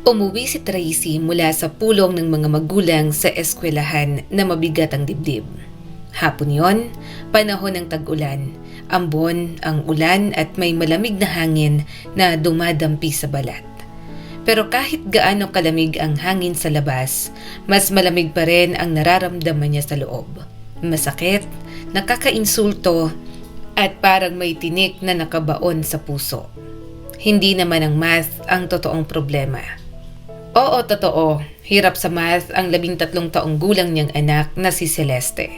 Umuwi si Tracy mula sa pulong ng mga magulang sa eskwelahan na mabigat ang dibdib. Hapon yon, panahon ng tag-ulan, ambon ang ulan at may malamig na hangin na dumadampi sa balat. Pero kahit gaano kalamig ang hangin sa labas, mas malamig pa rin ang nararamdaman niya sa loob. Masakit, nakakainsulto, at parang may tinik na nakabaon sa puso. Hindi naman ang math ang totoong problema. Oo, totoo. Hirap sa math ang 13 taong gulang niyang anak na si Celeste.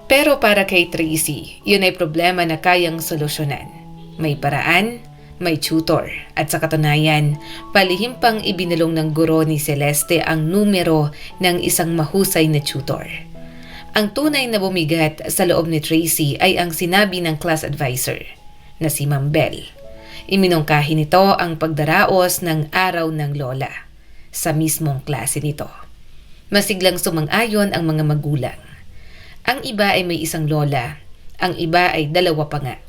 Pero para kay Tracy, yun ay problema na kayang solusyonan. May paraan, may tutor. At sa katunayan, palihim pang ibinalong ng guro ni Celeste ang numero ng isang mahusay na tutor. Ang tunay na bumigat sa loob ni Tracy ay ang sinabi ng class advisor na si Ma'am Bell. Iminungkahi nito ang pagdaraos ng araw ng lola sa mismong klase nito. Masiglang sumang-ayon ang mga magulang. Ang iba ay may isang lola, ang iba ay dalawa pa nga.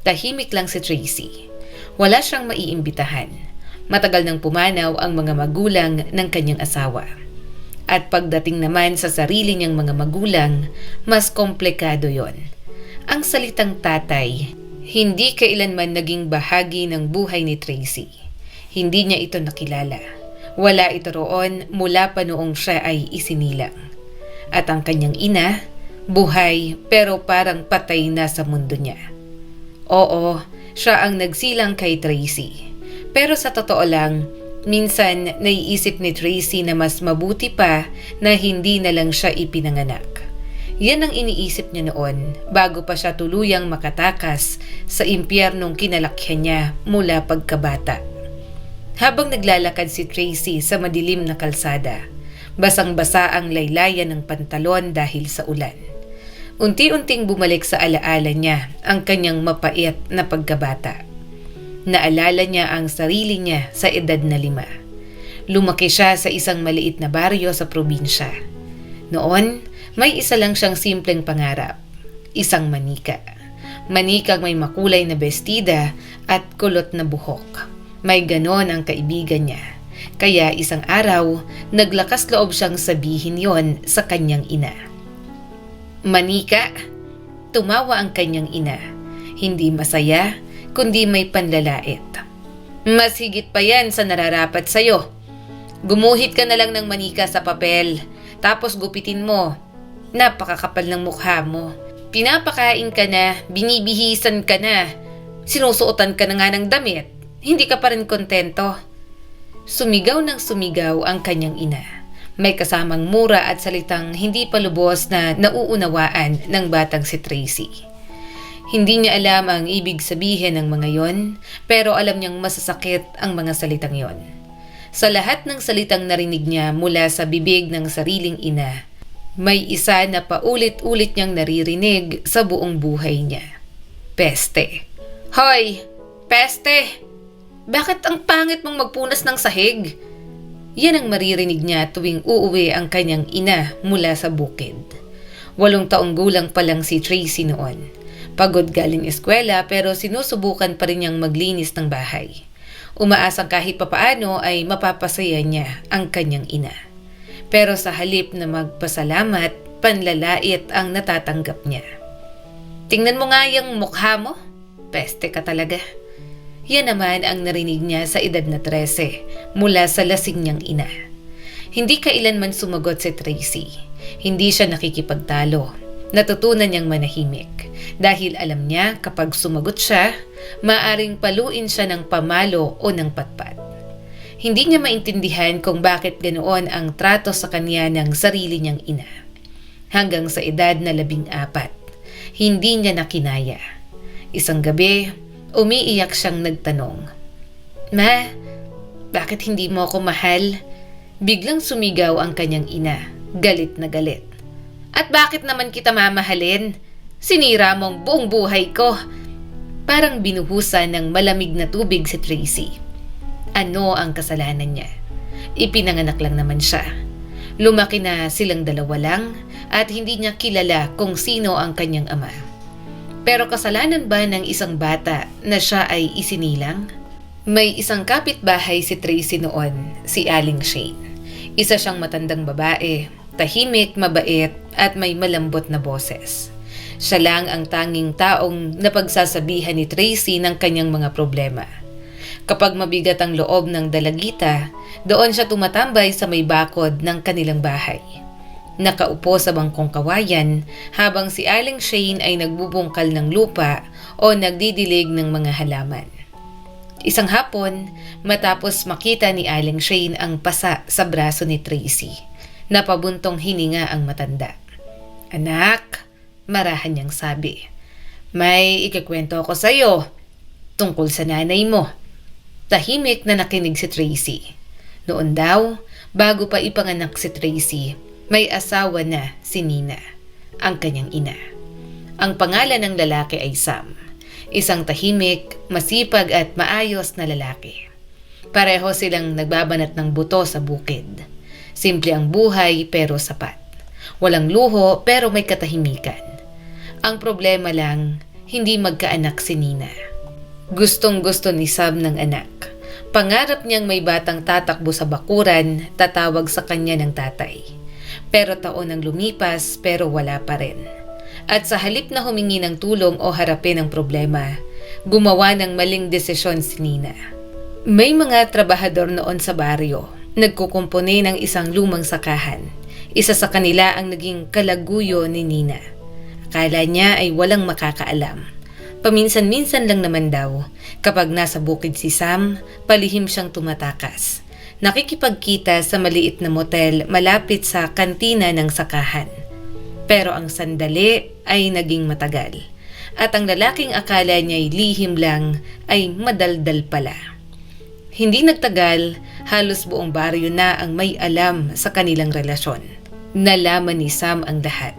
Tahimik lang si Tracy. Wala siyang maiimbitahan. Matagal nang pumanaw ang mga magulang ng kanyang asawa. At pagdating naman sa sarili niyang mga magulang, mas komplikado yon. Ang salitang tatay, hindi kailanman naging bahagi ng buhay ni Tracy. Hindi niya ito nakilala. Wala ito roon mula pa noong siya ay isinilang. At ang kanyang ina, buhay pero parang patay na sa mundo niya. Oo, siya ang nagsilang kay Tracy. Pero sa totoo lang, minsan naiisip ni Tracy na mas mabuti pa na hindi na lang siya ipinanganak. Yan ang iniisip niya noon bago pa siya tuluyang makatakas sa impyernong kinalakyan niya mula pagkabata. Habang naglalakad si Tracy sa madilim na kalsada, basang-basa ang laylayan ng pantalon dahil sa ulan. Unti-unting bumalik sa alaala niya ang kanyang mapait na pagkabata. Naalala niya ang sarili niya sa edad na 5. Lumaki siya sa isang maliit na baryo sa probinsya. Noon, may isa lang siyang simpleng pangarap, isang manika. Manikang may makulay na bestida at kulot na buhok. May ganon ang kaibigan niya. Kaya isang araw, naglakas loob siyang sabihin yon sa kanyang ina. Manika, tumawa ang kanyang ina. Hindi masaya, kundi may panlalait. Mas higit pa yan sa nararapat sa'yo. Gumuhit ka na lang ng manika sa papel, tapos gupitin mo. Napakakapal ng mukha mo. Pinapakain ka na, binibihisan ka na. Sinusuotan ka na nga ng damit. Hindi ka pa rin kontento. Sumigaw ng sumigaw ang kanyang ina. May kasamang mura at salitang hindi pa lubos na nauunawaan ng batang si Tracy. Hindi niya alam ang ibig sabihin ng mga yon, pero alam niyang masasakit ang mga salitang yon. Sa lahat ng salitang narinig niya mula sa bibig ng sariling ina, may isa na paulit-ulit niyang naririnig sa buong buhay niya. Peste. Hoy! Peste! Bakit ang pangit mong magpunas ng sahig? Yan ang maririnig niya tuwing uuwi ang kanyang ina mula sa bukid. 8 taong gulang pa lang si Tracy noon. Pagod galing eskwela pero sinusubukan pa rin niyang maglinis ng bahay. Umaasang kahit papaano ay mapapasaya niya ang kanyang ina. Pero sa halip na magpasalamat, panlalait ang natatanggap niya. Tingnan mo nga yung mukha mo. Peste ka talaga. Yan naman ang narinig niya sa edad na 13 mula sa lasing niyang ina. Hindi kailanman sumagot si Tracy. Hindi siya nakikipagtalo. Natutunan niyang manahimik dahil alam niya kapag sumagot siya, maaring paluin siya ng pamalo o ng patpat. Hindi niya maintindihan kung bakit ganoon ang trato sa kanya ng sarili niyang ina. Hanggang sa edad na 14, hindi niya nakinaya. Isang gabi, umiiyak siyang nagtanong, Ma, bakit hindi mo ako mahal? Biglang sumigaw ang kanyang ina, galit na galit. At bakit naman kita mamahalin? Sinira mong buong buhay ko. Parang binuhusan ng malamig na tubig si Tracy. Ano ang kasalanan niya? Ipinanganak lang naman siya. Lumaki na silang dalawa lang at hindi niya kilala kung sino ang kanyang ama. Pero kasalanan ba ng isang bata na siya ay isinilang? May isang kapitbahay si Tracy noon, si Aling Shane. Isa siyang matandang babae, tahimik, mabait at may malambot na boses. Siya lang ang tanging taong napagsasabihan ni Tracy ng kanyang mga problema. Kapag mabigat ang loob ng dalagita, doon siya tumatambay sa may bakod ng kanilang bahay. Nakaupo sa bangkong kawayan habang si Aling Shane ay nagbubungkal ng lupa o nagdidilig ng mga halaman. Isang hapon, matapos makita ni Aling Shane ang pasa sa braso ni Tracy, napabuntong hininga ang matanda. "Anak," marahan niyang sabi, "may ikikwento ako sa iyo tungkol sa nanay mo." Tahimik na nakinig si Tracy. Noon daw, bago pa ipanganak si Tracy, may asawa na si Nina, ang kanyang ina. Ang pangalan ng lalaki ay Sam. Isang tahimik, masipag at maayos na lalaki. Pareho silang nagbabanat ng buto sa bukid. Simple ang buhay pero sapat. Walang luho pero may katahimikan. Ang problema lang, hindi magkaanak si Nina. Gustong-gusto ni Sam ng anak. Pangarap niyang may batang tatakbo sa bakuran, tatawag sa kanya ng tatay. Pero taon ang lumipas pero wala pa rin. At sa halip na humingi ng tulong o harapin ang problema, gumawa ng maling desisyon si Nina. May mga trabahador noon sa baryo, nagkukumpone ng isang lumang sakahan. Isa sa kanila ang naging kalaguyo ni Nina. Akala niya ay walang makakaalam. Paminsan-minsan lang naman daw, kapag nasa bukid si Sam, palihim siyang tumatakas. Nakikipagkita sa maliit na motel malapit sa kantina ng sakahan. Pero ang sandali ay naging matagal. At ang lalaking akala niya'y lihim lang ay madaldal pala. Hindi nagtagal, halos buong baryo na ang may alam sa kanilang relasyon. Nalaman ni Sam ang lahat.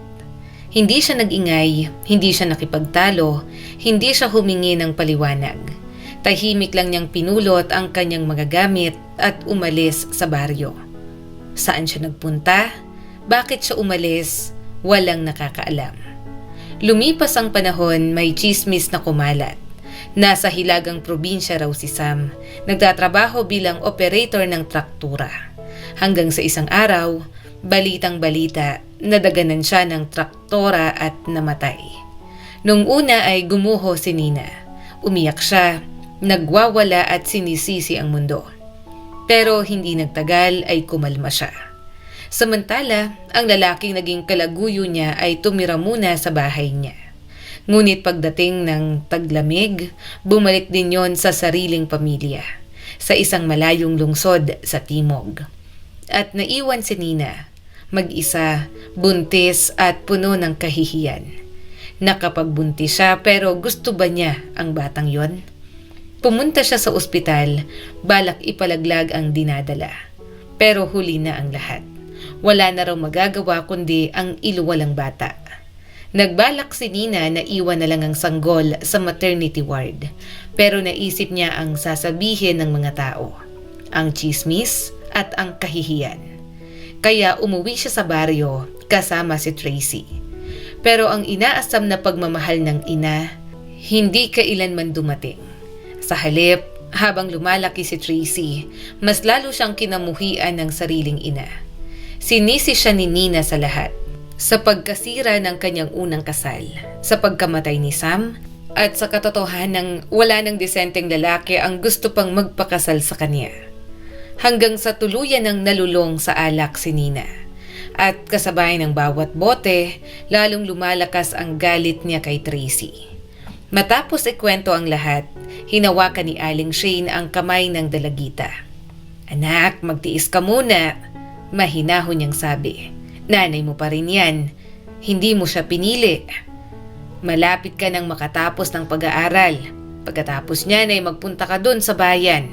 Hindi siya nag-ingay, hindi siya nakipagtalo, hindi siya humingi ng paliwanag. Tahimik lang niyang pinulot ang kanyang mga gamit at umalis sa baryo. Saan siya nagpunta? Bakit siya umalis? Walang nakakaalam. Lumipas ang panahon, may chismis na kumalat. Nasa hilagang probinsya raw si Sam, nagtatrabaho bilang operator ng traktura. Hanggang sa isang araw, balitang-balita, nadaganan siya ng traktora at namatay. Nung una ay gumuho si Nina. Umiyak siya, nagwawala at sinisisi ang mundo. Pero hindi nagtagal ay kumalma siya. Samantala, ang lalaking naging kalaguyo niya ay tumira muna sa bahay niya. Ngunit pagdating ng taglamig, bumalik din yon sa sariling pamilya, sa isang malayong lungsod sa timog. At naiwan si Nina, mag-isa, buntis at puno ng kahihiyan. Nakapagbuntis siya pero gusto ba niya ang batang yon? Pumunta siya sa ospital, balak ipalaglag ang dinadala. Pero huli na ang lahat. Wala na raw magagawa kundi ang iluwalang bata. Nagbalak si Nina na iwan na lang ang sanggol sa maternity ward. Pero naisip niya ang sasabihin ng mga tao, ang chismis at ang kahihiyan. Kaya umuwi siya sa baryo kasama si Tracy. Pero ang inaasam na pagmamahal ng ina, hindi kailanman dumating. Sa halip, habang lumalaki si Tracy, mas lalo siyang kinamuhian ng sariling ina. Sinisi siya ni Nina sa lahat. Sa pagkasira ng kanyang unang kasal, sa pagkamatay ni Sam, at sa katotohanang wala ng disenteng lalaki ang gusto pang magpakasal sa kanya. Hanggang sa tuluyan ng nalulong sa alak si Nina. At kasabay ng bawat bote, lalong lumalakas ang galit niya kay Tracy. Matapos ikwento ang lahat, hinawakan ni Aling Shane ang kamay ng dalagita. "Anak, magtiis ka muna," mahinahon niyang sabi. "Nanay mo pa rin yan. Hindi mo siya pinili. Malapit ka nang makatapos ng pag-aaral. Pagkatapos niyan ay magpunta ka doon sa bayan.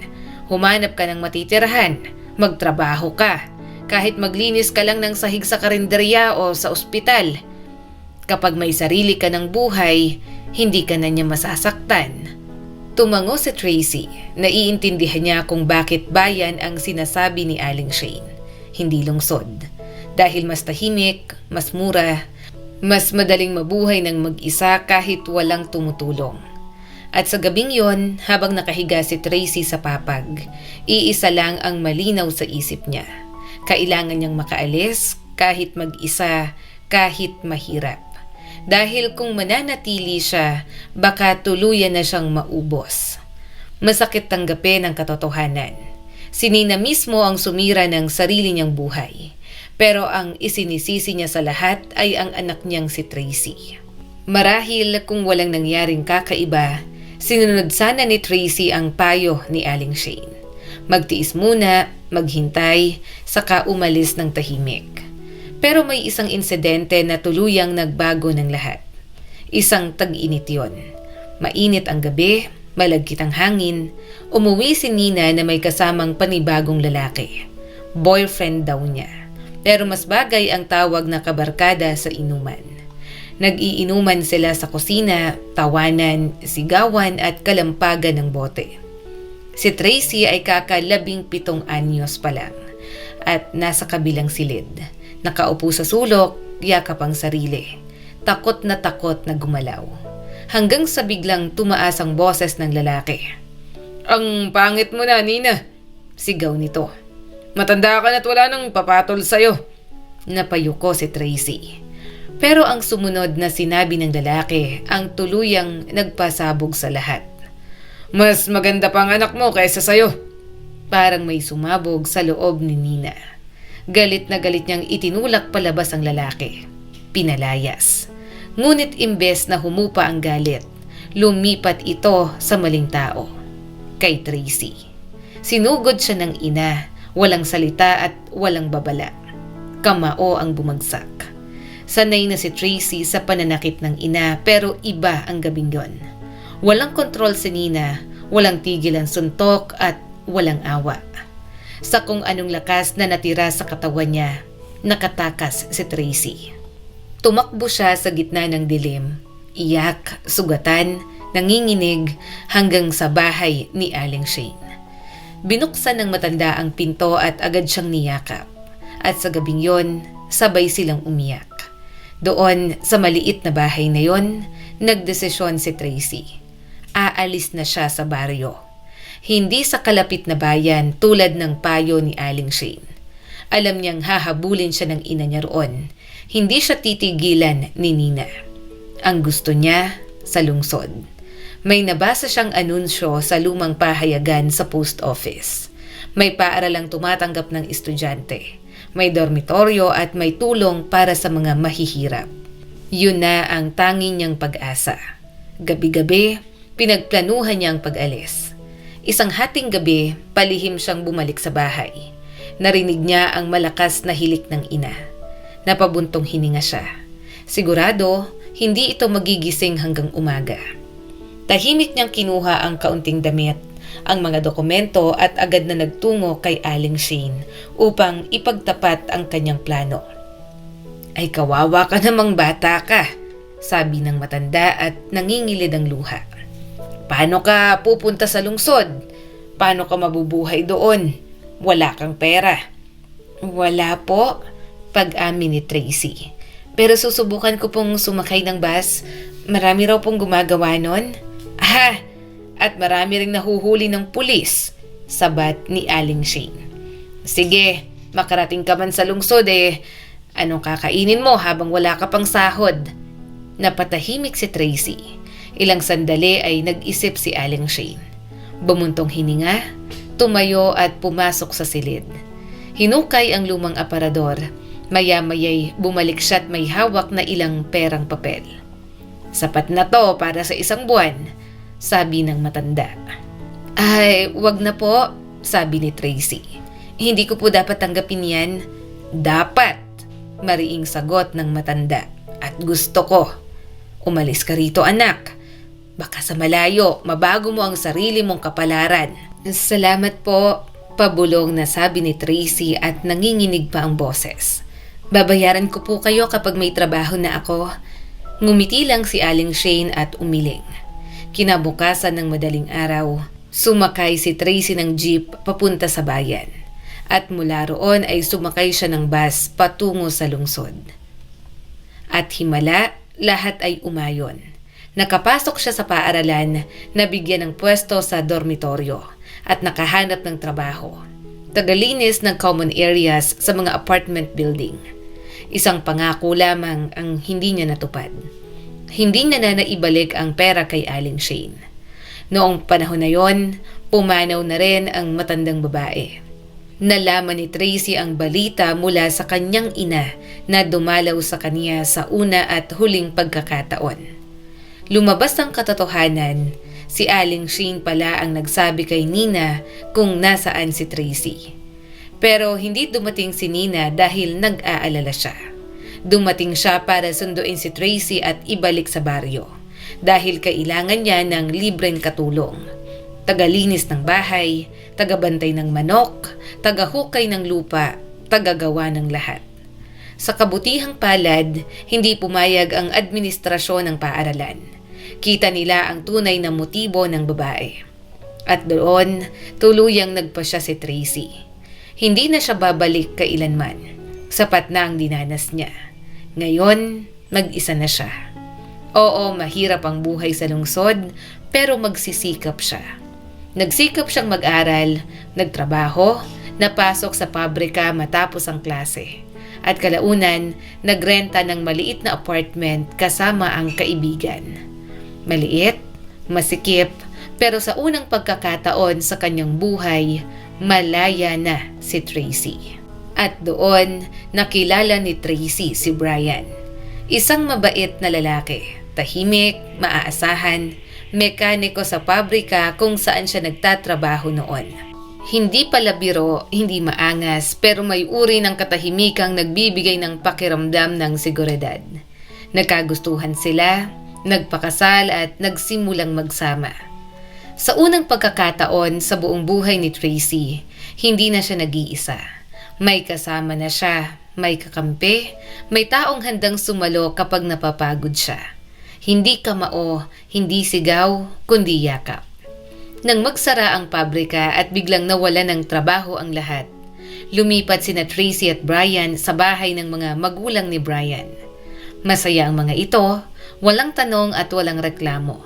Humanap ka ng matitirahan. Magtrabaho ka. Kahit maglinis ka lang ng sahig sa karinderya o sa ospital. Kapag may sarili ka ng buhay, hindi ka na niya masasaktan." Tumango si Tracy. Naiintindihan niya kung bakit bayan ang sinasabi ni Aling Shane. Hindi lungsod. Dahil mas tahimik, mas mura, mas madaling mabuhay ng mag-isa kahit walang tumutulong. At sa gabing yon, habang nakahiga si Tracy sa papag, iisa lang ang malinaw sa isip niya. Kailangan niyang makaalis kahit mag-isa, kahit mahirap. Dahil kung mananatili siya, baka tuluyan na siyang maubos. Masakit tanggapin ang katotohanan. Si Nina mismo ang sumira ng sarili niyang buhay. Pero ang isinisisi niya sa lahat ay ang anak niyang si Tracy. Marahil kung walang nangyaring kakaiba, sinunod sana ni Tracy ang payo ni Aling Shane. Magtiis muna, maghintay, saka umalis ng tahimik. Pero may isang insidente na tuluyang nagbago ng lahat. Isang tag-init yon. Mainit ang gabi, malagkit ang hangin, umuwi si Nina na may kasamang panibagong lalaki. Boyfriend daw niya. Pero mas bagay ang tawag na kabarkada sa inuman. Nag-iinuman sila sa kusina, tawanan, sigawan at kalampagan ng bote. Si Tracy ay kaka-17 anyos pa lang at nasa kabilang silid. Nakaupo sa sulok, yakap ang sarili. Takot na gumalaw. Hanggang sa biglang tumaas ang boses ng lalaki. "Ang pangit mo na, Nina!" Sigaw nito. "Matanda ka na't wala nang papatol sa'yo." Napayuko si Tracy. Pero ang sumunod na sinabi ng lalaki ang tuluyang nagpasabog sa lahat. "Mas maganda pa ang anak mo kaysa sa'yo." Parang may sumabog sa loob ni Nina. Galit na galit niyang itinulak palabas ang lalaki. Pinalayas. Ngunit imbes na humupa ang galit, lumipat ito sa maling tao. Kay Tracy. Sinugod siya ng ina, walang salita at walang babala. Kamao ang bumagsak. Sanay na si Tracy sa pananakit ng ina pero iba ang gabing yon. Walang kontrol si Nina, walang tigil ang suntok at walang awa. Sa kung anong lakas na natira sa katawan niya, nakatakas si Tracy. Tumakbo siya sa gitna ng dilim, iyak, sugatan, nanginginig hanggang sa bahay ni Aling Shane. Binuksan ng matanda ang pinto at agad siyang niyakap. At sa gabing yon, sabay silang umiyak. Doon sa maliit na bahay na yon, nagdesisyon si Tracy. Aalis na siya sa baryo. Hindi sa kalapit na bayan tulad ng payo ni Aling Shane. Alam niyang hahabulin siya ng ina niya roon. Hindi siya titigilan ni Nina. Ang gusto niya sa lungsod. May nabasa siyang anunsyo sa lumang pahayagan sa post office. May paaralang tumatanggap ng estudyante. May dormitoryo at may tulong para sa mga mahihirap. Yun na ang tanging niyang pag-asa. Gabi-gabi, pinagplanuhan niya ang pag-alis. Isang hating gabi, palihim siyang bumalik sa bahay. Narinig niya ang malakas na hilik ng ina. Napabuntong hininga siya. Sigurado, hindi ito magigising hanggang umaga. Tahimik niyang kinuha ang kaunting damit, ang mga dokumento at agad na nagtungo kay Aling Shane upang ipagtapat ang kanyang plano. "Ay kawawa ka namang bata ka," sabi ng matanda at nangingilid ang luha. "Paano ka pupunta sa lungsod? Paano ka mabubuhay doon? Wala kang pera." "Wala po," pag-amin ni Tracy. "Pero susubukan ko pong sumakay ng bus. Marami raw pong gumagawa nun." At marami ring nahuhuli ng pulis," sabat ni Aling Shane. "Sige, makarating ka man sa lungsod anong kakainin mo habang wala ka pang sahod?" Napatahimik si Tracy. Ilang sandali ay nag-isip si Aling Shane. Bumuntong hininga, tumayo at pumasok sa silid. Hinukay ang lumang aparador. Maya-maya'y bumalik siya at may hawak na ilang perang papel. "Sapat na to para sa isang buwan," sabi ng matanda. "Ay, wag na po," sabi ni Tracy. "Hindi ko po dapat tanggapin yan." "Dapat," mariing sagot ng matanda. "At gusto ko. Umalis ka rito, anak. Baka sa malayo, mabago mo ang sarili mong kapalaran." "Salamat po," pabulong na sabi ni Tracy at nanginginig pa ang boses. "Babayaran ko po kayo kapag may trabaho na ako." Ngumiti lang si Aling Shane at umiling. Kinabukasan ng madaling araw, sumakay si Tracy ng jeep papunta sa bayan. At mula roon ay sumakay siya ng bus patungo sa lungsod. At himala, lahat ay umayon. Nakapasok siya sa paaralan, nabigyan ng pwesto sa dormitoryo at nakahanap ng trabaho. Tagalinis ng common areas sa mga apartment building. Isang pangako lamang ang hindi niya natupad. Hindi niya na naibalik ang pera kay Aling Shane. Noong panahon na yon, pumanaw na rin ang matandang babae. Nalaman ni Tracy ang balita mula sa kanyang ina na dumalaw sa kanya sa una at huling pagkakataon. Lumabas ang katotohanan, si Aling Shane pala ang nagsabi kay Nina kung nasaan si Tracy. Pero hindi dumating si Nina dahil nag-aalala siya. Dumating siya para sunduin si Tracy at ibalik sa baryo dahil kailangan niya ng libreng katulong. Tagalinis ng bahay, tagabantay ng manok, tagahukay ng lupa, tagagawa ng lahat. Sa kabutihang palad, hindi pumayag ang administrasyon ng paaralan. Kita nila ang tunay na motibo ng babae. At doon, tuluyang nagpasya si Tracy. Hindi na siya babalik kailanman. Sapat na ang dinanas niya. Ngayon, mag-isa na siya. Oo, mahirap ang buhay sa lungsod, pero magsisikap siya. Nagsikap siyang mag-aral, nagtrabaho, napasok sa pabrika matapos ang klase. At kalaunan, nagrenta ng maliit na apartment kasama ang kaibigan. Maliit, masikip, pero sa unang pagkakataon sa kanyang buhay, malaya na si Tracy. At doon, nakilala ni Tracy si Brian. Isang mabait na lalaki, tahimik, maaasahan, mekaniko sa pabrika kung saan siya nagtatrabaho noon. Hindi pala biro, hindi maangas, pero may uri ng katahimikang nagbibigay ng pakiramdam ng seguridad. Nagkagustuhan sila, nagpakasal at nagsimulang magsama. Sa unang pagkakataon sa buong buhay ni Tracy, hindi na siya nag-iisa. May kasama na siya, may kakampi, may taong handang sumalo kapag napapagod siya. Hindi kamao, hindi sigaw, kundi yakap. Nang magsara ang pabrika at biglang nawala ng trabaho ang lahat, lumipat sina Tracy at Brian sa bahay ng mga magulang ni Brian. Masaya ang mga ito, walang tanong at walang reklamo.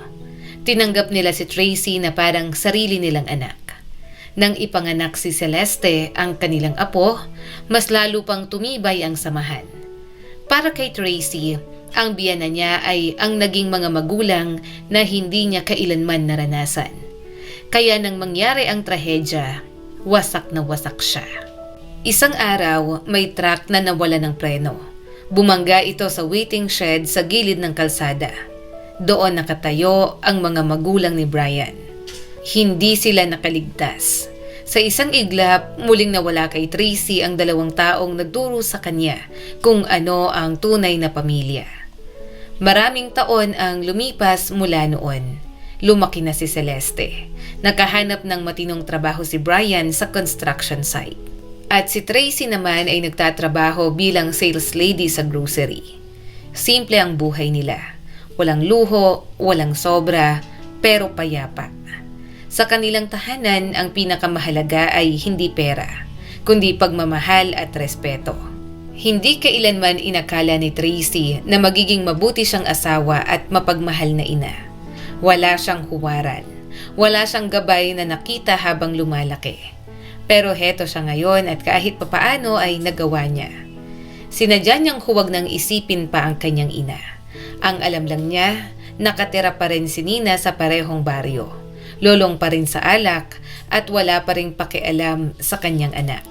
Tinanggap nila si Tracy na parang sarili nilang anak. Nang ipanganak si Celeste, ang kanilang apo, mas lalo pang tumibay ang samahan. Para kay Tracy, ang biyana niya ay ang naging mga magulang na hindi niya kailanman naranasan. Kaya nang mangyari ang trahedya, wasak na wasak siya. Isang araw, may truck na nawala ng preno. Bumangga ito sa waiting shed sa gilid ng kalsada. Doon nakatayo ang mga magulang ni Brian. Hindi sila nakaligtas. Sa isang iglap, muling nawala kay Tracy ang 2 taong nagturo sa kanya kung ano ang tunay na pamilya. Maraming taon ang lumipas mula noon. Lumaki na si Celeste. Nakahanap ng matinong trabaho si Brian sa construction site. At si Tracy naman ay nagtatrabaho bilang sales lady sa grocery. Simple ang buhay nila. Walang luho, walang sobra, pero payapa. Sa kanilang tahanan, ang pinakamahalaga ay hindi pera, kundi pagmamahal at respeto. Hindi kailanman inakala ni Tracy na magiging mabuti siyang asawa at mapagmahal na ina. Wala siyang huwaran. Wala siyang gabay na nakita habang lumalaki. Pero heto siya ngayon at kahit papaano ay nagawa niya. Sinadya niyang huwag nang isipin pa ang kanyang ina. Ang alam lang niya, nakatira pa rin si Nina sa parehong baryo. Lolong pa rin sa alak at wala pa rin pakialam sa kanyang anak.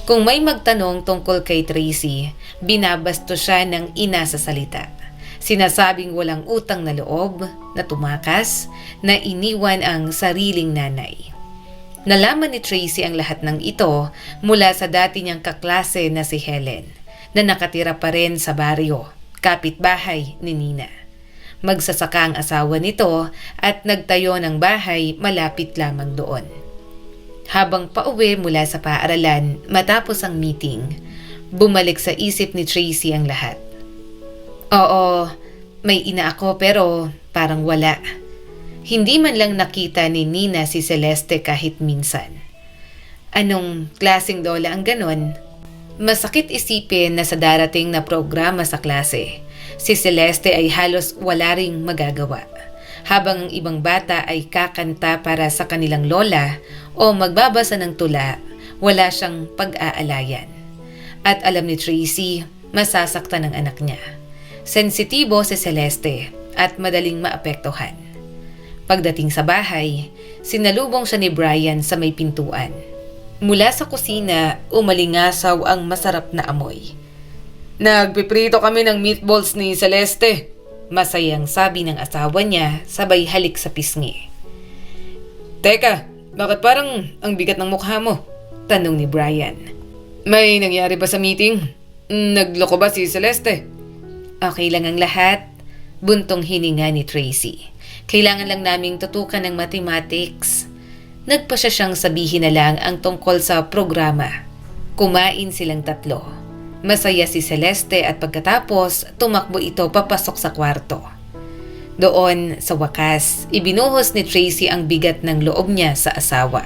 Kung may magtanong tungkol kay Tracy, binabasto siya ng ina sa salita. Sinasabing walang utang na loob, na tumakas, na iniwan ang sariling nanay. Nalaman ni Tracy ang lahat ng ito mula sa dati niyang kaklase na si Helen, na nakatira pa rin sa baryo, kapitbahay ni Nina. Magsasaka ang asawa nito at nagtayo ng bahay malapit lamang doon. Habang pauwi mula sa paaralan matapos ang meeting, bumalik sa isip ni Tracy ang lahat. Oo, may ina ako pero parang wala. Hindi man lang nakita ni Nina si Celeste kahit minsan. Anong klaseng lola ang ganon? Masakit isipin na sa darating na programa sa klase, Si Celeste ay halos wala ring magagawa. Habang ang ibang bata ay kakanta para sa kanilang lola o magbabasa ng tula, wala siyang pag-aalayan. At alam ni Tracy, masasaktan ang anak niya. Sensitibo si Celeste at madaling maapektuhan. Pagdating sa bahay, sinalubong siya ni Brian sa may pintuan. Mula sa kusina, umalingasaw ang masarap na amoy. "Nagpiprito kami ng meatballs ni Celeste," masayang sabi ng asawa niya sabay halik sa pisngi. "Teka, bakit parang ang bigat ng mukha mo?" tanong ni Brian. "May nangyari ba sa meeting? Nagloko ba si Celeste?" "Okay lang ang lahat," buntong hininga ni Tracy. "Kailangan lang naming tutukan ng mathematics." Nagpasya siyang sabihin na lang ang tungkol sa programa. Kumain silang tatlo. Masaya si Celeste at pagkatapos tumakbo ito papasok sa kwarto. Doon, sa wakas, ibinuhos ni Tracy ang bigat ng loob niya sa asawa.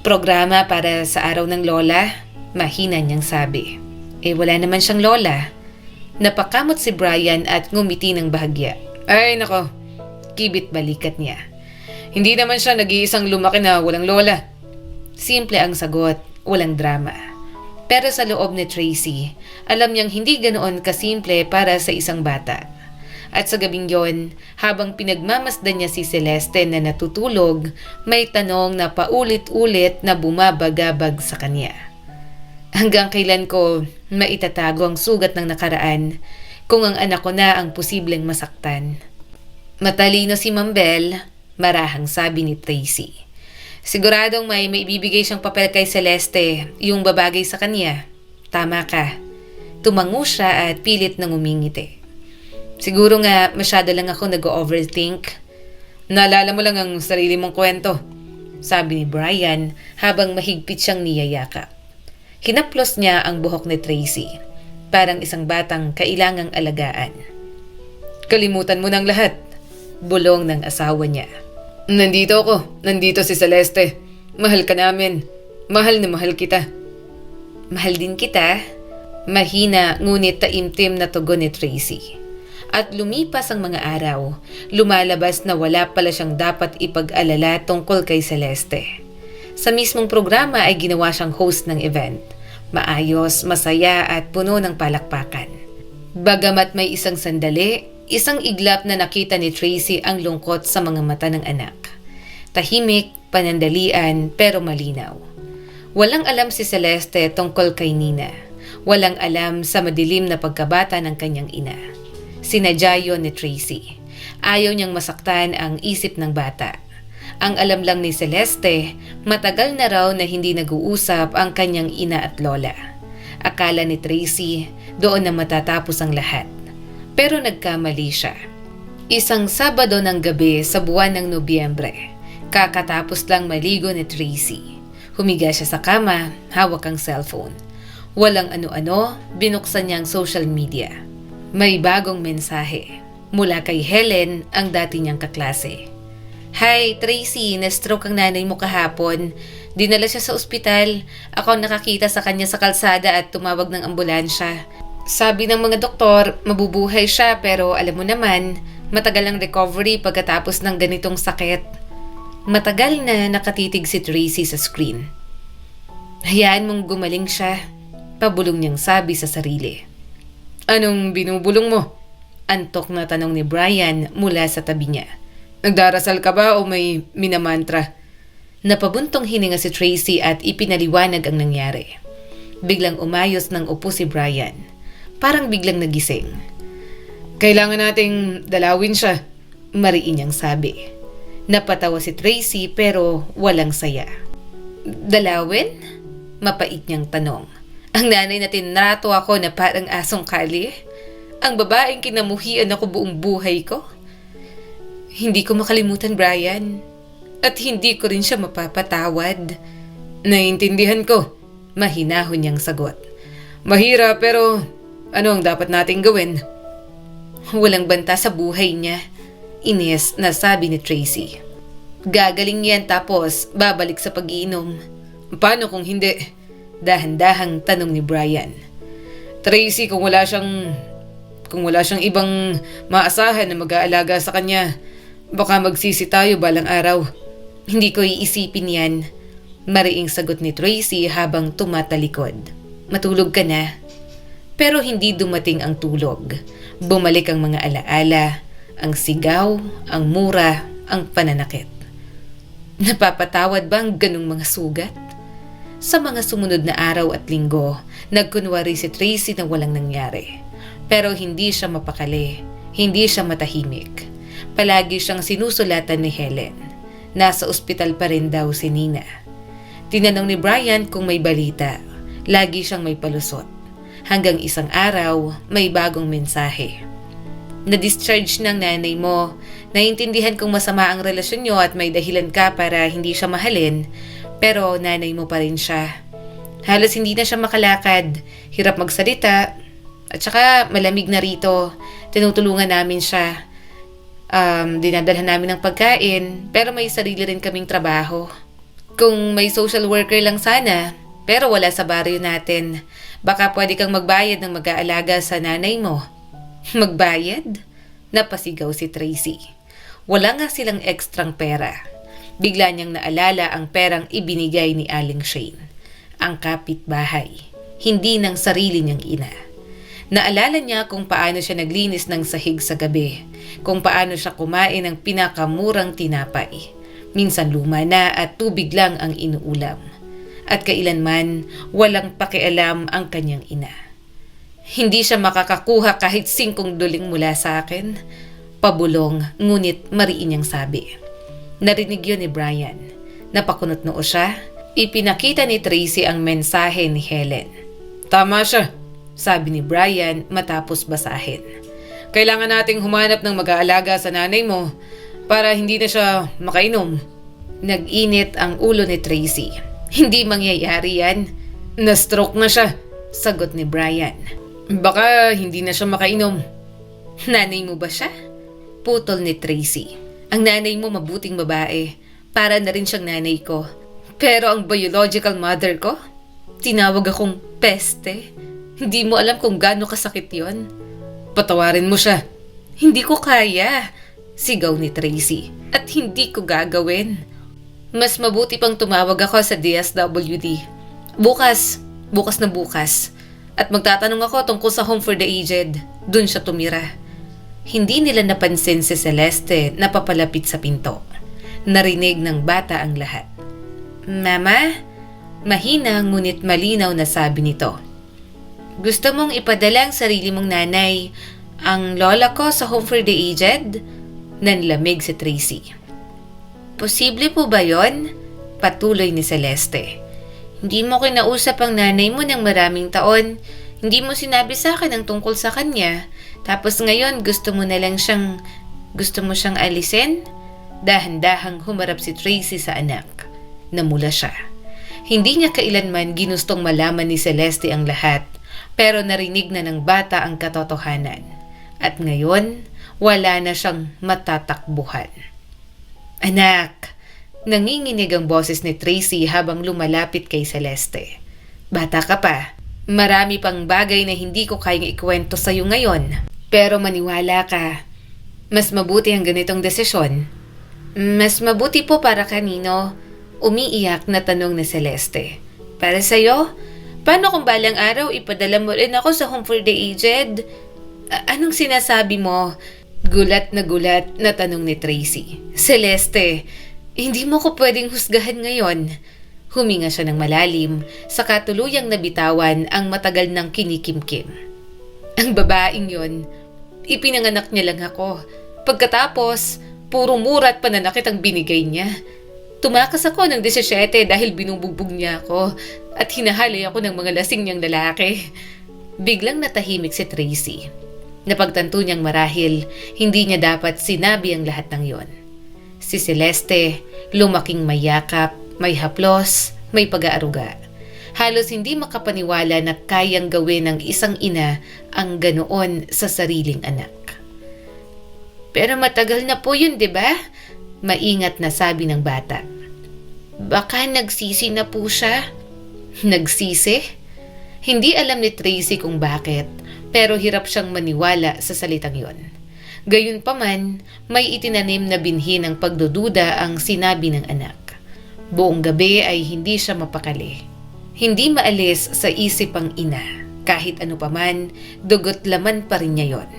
"Programa para sa araw ng lola?" mahina niyang sabi. Wala naman siyang lola. Napakamot si Brian at ngumiti ng bahagya. "Ay nako," kibit balikat niya. "Hindi naman siya nag-iisang lumaki na walang lola." Simple ang sagot, walang drama. Pero sa loob ni Tracy, alam niyang hindi ganoon kasimple para sa isang bata. At sa gabing yon, habang pinagmamasdan niya si Celeste na natutulog, may tanong na paulit-ulit na bumabagabag sa kanya. "Hanggang kailan ko maitatago ang sugat ng nakaraan kung ang anak ko na ang posibleng masaktan?" "Matalino si Ma'am Belle," marahang sabi ni Tracy. "Siguradong may maibibigay siyang papel kay Celeste, yung babagay sa kanya." "Tama ka." Tumango siya at pilit nang umingiti. "Siguro nga masyado lang ako nag-overthink." "Naalala mo lang ang sarili mong kwento," sabi ni Brian habang mahigpit siyang niyayakap. Hinaplos niya ang buhok ni Tracy, parang isang batang kailangang alagaan. "Kalimutan mo ng lahat," bulong ng asawa niya. "Nandito ako. Nandito si Celeste. Mahal ka namin. Mahal na mahal kita." "Mahal din kita." Mahina ngunit taimtim na tugon ni Tracy. At lumipas ang mga araw, lumalabas na wala pala siyang dapat ipag-alala tungkol kay Celeste. Sa mismong programa ay ginawa siyang host ng event. Maayos, masaya at puno ng palakpakan. Bagamat may isang sandali, isang iglap na nakita ni Tracy ang lungkot sa mga mata ng anak. Tahimik, panandalian, pero malinaw. Walang alam si Celeste tungkol kay Nina. Walang alam sa madilim na pagkabata ng kanyang ina. Sinadya yun ni Tracy. Ayaw niyang masaktan ang isip ng bata. Ang alam lang ni Celeste, matagal na raw na hindi nag-uusap ang kanyang ina at lola. Akala ni Tracy, doon na matatapos ang lahat. Pero nagkamali siya. Isang Sabado ng gabi sa buwan ng Nobyembre, kakatapos lang maligo ni Tracy. Humiga siya sa kama, hawak ang cellphone. Walang ano-ano, binuksan niya ang social media. May bagong mensahe mula kay Helen, ang dati niyang kaklase. "Hi, Tracy, na-stroke ang nanay mo kahapon. Dinala siya sa ospital. Ako nakakita sa kanya sa kalsada at tumawag ng ambulansya. Sabi ng mga doktor, mabubuhay siya pero alam mo naman, matagal ang recovery pagkatapos ng ganitong sakit." Matagal na nakatitig si Tracy sa screen. "Hayaan mong gumaling siya," pabulong niyang sabi sa sarili. "Anong binubulong mo?" Antok na tanong ni Brian mula sa tabi niya. "Nagdarasal ka ba o may minamantra?" Napabuntong hininga si Tracy at ipinaliwanag ang nangyari. Biglang umayos ng upo si Brian. Parang biglang nagising. "Kailangan nating dalawin siya," mariin niyang sabi. Napatawa si Tracy pero walang saya. "Dalawin?" Mapait niyang tanong. "Ang nanay na tinrato ako na parang asong kali? Ang babaeng kinamuhian ako buong buhay ko? Hindi ko makalimutan, Brian. At hindi ko rin siya mapapatawad." "Naiintindihan ko," mahinahon niyang sagot. "Mahirap pero ano ang dapat nating gawin?" "Walang banta sa buhay niya," inis na sabi ni Tracy. "Gagaling yan tapos babalik sa pag-iinom." "Paano kung hindi?" dahan-dahang tanong ni Brian. "Tracy, kung wala siyang Kung wala siyang ibang maasahan na mag-aalaga sa kanya, baka magsisi tayo balang araw. Hindi ko iisipin yan. Mariing sagot ni Tracy habang tumatalikod. Matulog ka na. Pero hindi dumating ang tulog. Bumalik ang mga alaala, ang sigaw, ang mura, ang pananakit. Napapatawad ba ang ganung mga sugat? Sa mga sumunod na araw at linggo, nagkunwari si Tracy na walang nangyari. Pero hindi siya mapakali, hindi siya matahimik. Palagi siyang sinusulatan ni Helen. Nasa ospital pa rin daw si Nina. Tinanong ni Brian kung may balita. Lagi siyang may palusot. Hanggang isang araw, may bagong mensahe. Na-discharge ng nanay mo. Naiintindihan kong masama ang relasyon niyo at may dahilan ka para hindi siya mahalin, pero nanay mo pa rin siya. Halos hindi na siya makalakad, hirap magsalita, at saka malamig na rito. Tinutulungan namin siya. Dinadalhan namin ng pagkain, pero may sarili rin kaming trabaho. Kung may social worker lang sana, pero wala sa baryo natin, baka pwede kang magbayad ng mag-aalaga sa nanay mo. Magbayad? Napasigaw si Tracy. Wala nga silang ekstrang pera. Bigla niyang naalala ang perang ibinigay ni Aling Shane. Ang kapitbahay, hindi ng sarili niyang ina. Naalala niya kung paano siya naglinis ng sahig sa gabi, kung paano siya kumain ng pinakamurang tinapay. Minsan luma na at tubig lang ang inuulam. At kailanman walang pakialam ang kanyang ina. Hindi siya makakakuha kahit 5 duling mula sa akin. Pabulong, ngunit mariin niyang sabi. Narinig yun ni Brian. Napakunot noo siya. Ipinakita ni Tracy ang mensahe ni Helen. Tama siya, sabi ni Brian matapos basahin. Kailangan nating humanap ng mag-aalaga sa nanay mo para hindi na siya makainom. Nag-init ang ulo ni Tracy. Hindi mangyayari yan. Na-stroke na siya, sagot ni Brian. Baka hindi na siya makainom. Nanay mo ba siya? Putol ni Tracy. Ang nanay mo mabuting babae. Para na rin siyang nanay ko. Pero ang biological mother ko? Tinawag akong peste. Hindi mo alam kung gaano kasakit yon. Patawarin mo siya. Hindi ko kaya, sigaw ni Tracy. At hindi ko gagawin. Mas mabuti pang tumawag ako sa DSWD. Bukas na bukas. At magtatanong ako tungkol sa home for the aged. Doon siya tumira. Hindi nila napansin si Celeste na papalapit sa pinto. Narinig ng bata ang lahat. Mama? Mahina ngunit malinaw na sabi nito. Gusto mong ipadala ang sarili mong nanay, ang lola ko sa home for the aged? Nanlamig si Tracy. Posible po ba yon? Patuloy ni Celeste. Hindi mo kinausap ang nanay mo ng maraming taon. Hindi mo sinabi sa akin ang tungkol sa kanya. Tapos ngayon gusto mo siyang alisin? Dahan-dahang humarap si Tracy sa anak. Namula siya. Hindi niya kailanman ginustong malaman ni Celeste ang lahat. Pero narinig na ng bata ang katotohanan. At ngayon, wala na siyang matatakbuhan. Anak, nanginginig ang boses ni Tracy habang lumalapit kay Celeste. Bata ka pa. Marami pang bagay na hindi ko kayang ikwento sa'yo ngayon. Pero maniwala ka. Mas mabuti ang ganitong desisyon. Mas mabuti po para kanino? Umiiyak na tanong ni Celeste. Para sa'yo? Paano kung balang araw ipadala mo rin ako sa home for the aged? Anong sinasabi mo? Gulat na tanong ni Tracy. Celeste, hindi mo ko pwedeng husgahan ngayon. Huminga siya ng malalim, saka tuluyang nabitawan ang matagal ng kinikimkim. Ang babaeng yon, ipinanganak niya lang ako. Pagkatapos, puro mura at pananakit ang binigay niya. Tumakas ako ng 17 dahil binubugbog niya ako at hinahalay ako ng mga lasing niyang lalaki. Biglang natahimik si Tracy. Napagtanto niyang marahil hindi niya dapat sinabi ang lahat ng yon. Si Celeste, lumaking may yakap, may haplos, may pag-aaruga. Halos hindi makapaniwala na kayang gawin ng isang ina ang ganoon sa sariling anak. Pero matagal na po yun, di ba? Maingat na sabi ng bata. Baka nagsisi na po siya. Nagsisi? Hindi alam ni Tracy kung bakit. Pero hirap siyang maniwala sa salitang yon. Gayunpaman, may itinanim na binhi ng pagdududa ang sinabi ng anak. Buong gabi ay hindi siya mapakali. Hindi maalis sa isip ang ina. Kahit ano paman, dugot laman pa rin niya yon.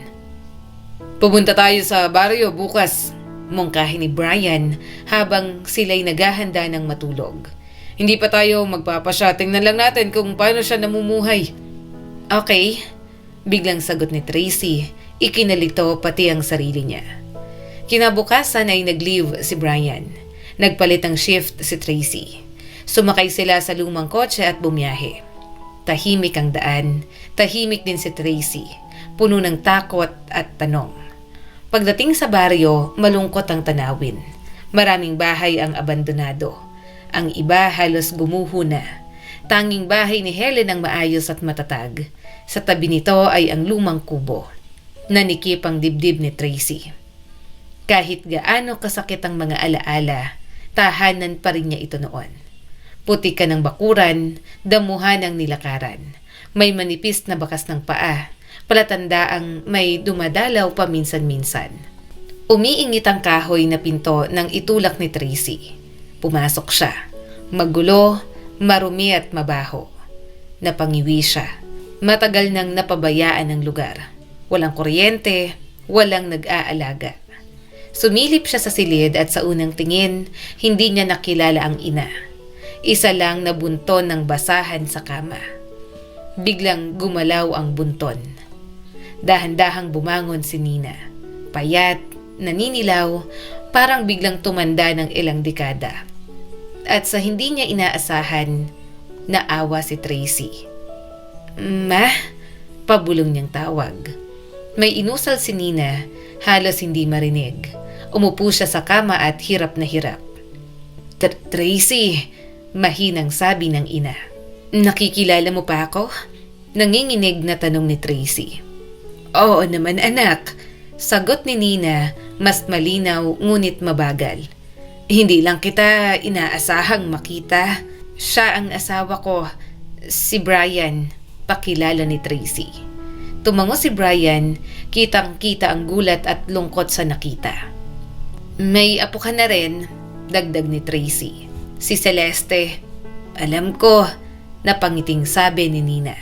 Pupunta tayo sa baryo bukas, mungkahi ni Brian habang sila'y naghahanda ng matulog. Hindi pa tayo magpapasya, tingnan lang natin kung paano siya namumuhay. Okay, biglang sagot ni Tracy, ikinalito pati ang sarili niya. Kinabukasan ay nag-leave si Brian. Nagpalit ng shift si Tracy. Sumakay sila sa lumang kotse at bumiyahe. Tahimik ang daan, tahimik din si Tracy, puno ng takot at tanong. Pagdating sa baryo, malungkot ang tanawin. Maraming bahay ang abandonado. Ang iba halos gumuho na. Tanging bahay ni Helen ang maayos at matatag. Sa tabi nito ay ang lumang kubo. Nanikip ang dibdib ni Tracy. Kahit gaano kasakit ang mga alaala, tahanan pa rin niya ito noon. Puti ka ng bakuran, damuhan ang nilakaran. May manipis na bakas ng paa, palatandaang may dumadalaw paminsan-minsan. Umiingit ang kahoy na pinto ng itulak ni Tracy. Pumasok siya. Magulo, marumi at mabaho. Napangiwi siya. Matagal nang napabayaan ang lugar. Walang kuryente, walang nag-aalaga. Sumilip siya sa silid at sa unang tingin, hindi niya nakilala ang ina. Isa lang na bunton ng basahan sa kama. Biglang gumalaw ang bunton. Dahan-dahang bumangon si Nina. Payat, naninilaw, parang biglang tumanda ng ilang dekada. At sa hindi niya inaasahan, naawa si Tracy. Ma? Pabulong niyang tawag. May inusal si Nina, halos hindi marinig. Umupo siya sa kama at hirap na hirap. Tracy, mahinang sabi ng ina. Nakikilala mo pa ako? Nanginginig na tanong ni Tracy. Oo naman anak, sagot ni Nina, mas malinaw ngunit mabagal. Hindi lang kita inaasahang makita. Siya ang asawa ko, si Brian, pakilala ni Tracy. Tumango si Brian, kitang-kita ang gulat at lungkot sa nakita. May apo ka na rin, dagdag ni Tracy. Si Celeste. Alam ko, napangiting sabi ni Nina.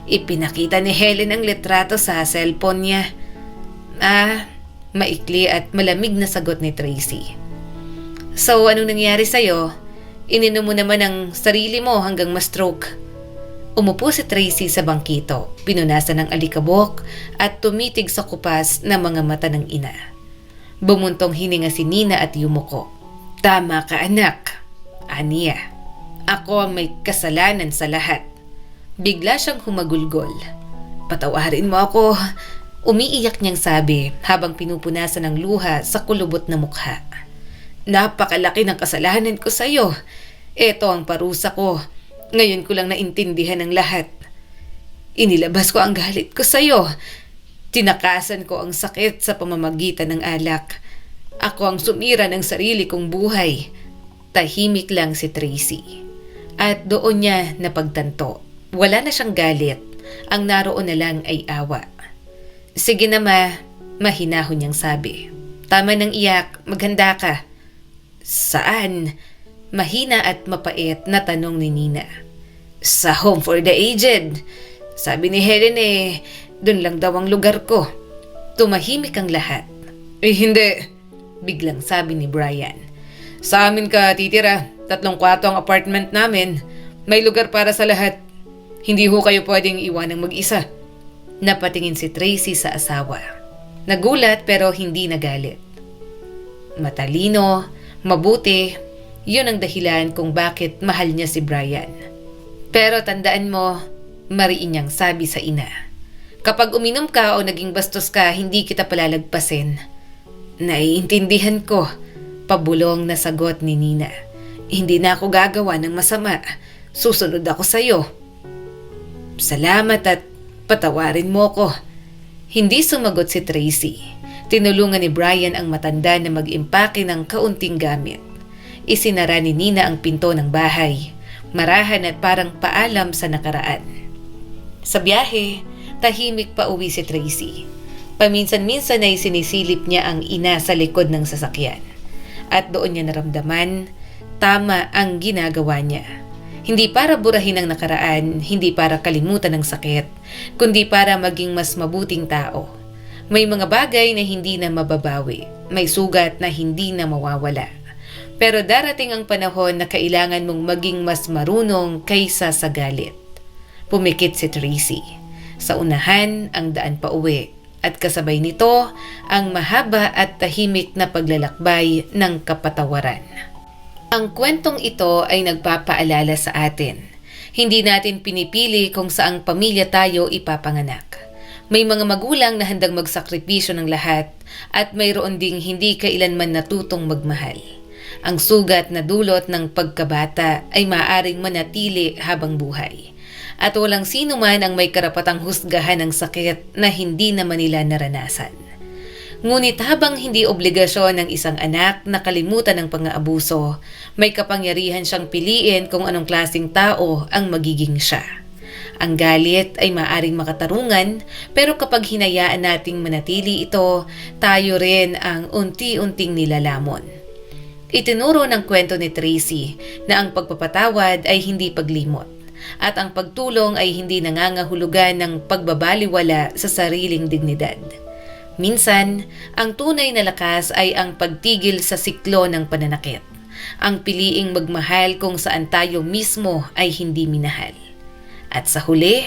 Ipinakita ni Helen ang litrato sa cellphone niya. Maikli at malamig na sagot ni Tracy. So, anong nangyari sa'yo? Ininom mo naman ang sarili mo hanggang ma-stroke. Umupo si Tracy sa bangkito, pinunasan ng alikabok at tumitig sa kupas ng mga mata ng ina. Bumuntong hininga si Nina at yumuko. Tama ka anak, aniya. Ako ang may kasalanan sa lahat. Bigla siyang humagulgol. Patawarin mo ako, umiiyak niyang sabi habang pinupunasan ng luha sa kulubot na mukha. Napakalaki ng kasalanan ko sa iyo. Ito ang parusa ko. Ngayon ko lang naintindihan ang lahat. Inilabas ko ang galit ko sa iyo. Tinakasan ko ang sakit sa pamamagitan ng alak. Ako ang sumira ng sarili kong buhay. Tahimik lang si Tracy. At doon niya napagtanto. Wala na siyang galit. Ang naroon na lang ay awa. Sige na mahinahon niyang sabi. Tama ng iyak, maghanda ka. Saan? Mahina at mapait na tanong ni Nina. Sa Home for the Aged. Sabi ni Helen dun lang daw ang lugar ko. Tumahimik ang lahat. Hindi. Biglang sabi ni Brian. Sa amin ka titira. 3 kwarto ang apartment namin. May lugar para sa lahat. Hindi ho kayo pwedeng iwanang mag-isa. Napatingin si Tracy sa asawa. Nagulat pero hindi nagalit. Matalino, mabuti, yun ang dahilan kung bakit mahal niya si Brian. Pero tandaan mo, mariin niyang sabi sa ina. Kapag uminom ka o naging bastos ka, hindi kita palalagpasin. Naiintindihan ko, pabulong na sagot ni Nina. Hindi na ako gagawa ng masama. Susunod ako sa'yo. Salamat at patawarin mo ko. Hindi sumagot si Tracy. Tinulungan ni Brian ang matanda na mag-impake ng kaunting gamit. Isinara ni Nina ang pinto ng bahay. Marahan at parang paalam sa nakaraan. Sa biyahe, tahimik pa uwi si Tracy. Paminsan-minsan ay sinisilip niya ang ina sa likod ng sasakyan. At doon niya naramdaman, tama ang ginagawa niya. Hindi para burahin ang nakaraan, hindi para kalimutan ang sakit, kundi para maging mas mabuting tao. May mga bagay na hindi na mababawi, may sugat na hindi na mawawala. Pero darating ang panahon na kailangan mong maging mas marunong kaysa sa galit. Pumikit si Tracy. Sa unahan ang daan pa uwi at kasabay nito ang mahaba at tahimik na paglalakbay ng kapatawaran. Ang kwentong ito ay nagpapaalala sa atin. Hindi natin pinipili kung saang pamilya tayo ipapanganak. May mga magulang na handang magsakripisyo ng lahat at mayroon ding hindi kailanman natutong magmahal. Ang sugat na dulot ng pagkabata ay maaaring manatili habang buhay. At walang sino man ang may karapatang husgahan ng sakit na hindi naman nila naranasan. Ngunit habang hindi obligasyon ng isang anak na kalimutan ng pang-aabuso, may kapangyarihan siyang piliin kung anong klaseng tao ang magiging siya. Ang galit ay maaaring makatarungan, pero kapag hinayaan nating manatili ito, tayo rin ang unti-unting nilalamon. Itinuro ng kwento ni Tracy na ang pagpapatawad ay hindi paglimot, at ang pagtulong ay hindi nangangahulugan ng pagbabaliwala sa sariling dignidad. Minsan, ang tunay na lakas ay ang pagtigil sa siklo ng pananakit, ang piliing magmahal kung saan tayo mismo ay hindi minahal. At sa huli,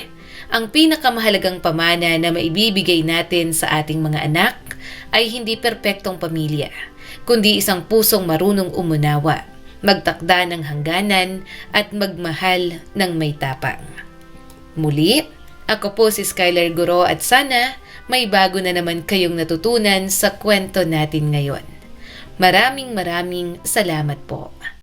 ang pinakamahalagang pamana na maibibigay natin sa ating mga anak ay hindi perpektong pamilya, kundi isang pusong marunong umunawa, magtakda ng hangganan at magmahal ng may tapang. Muli, ako po si Skylar Guro at sana may bago na naman kayong natutunan sa kwento natin ngayon. Maraming salamat po.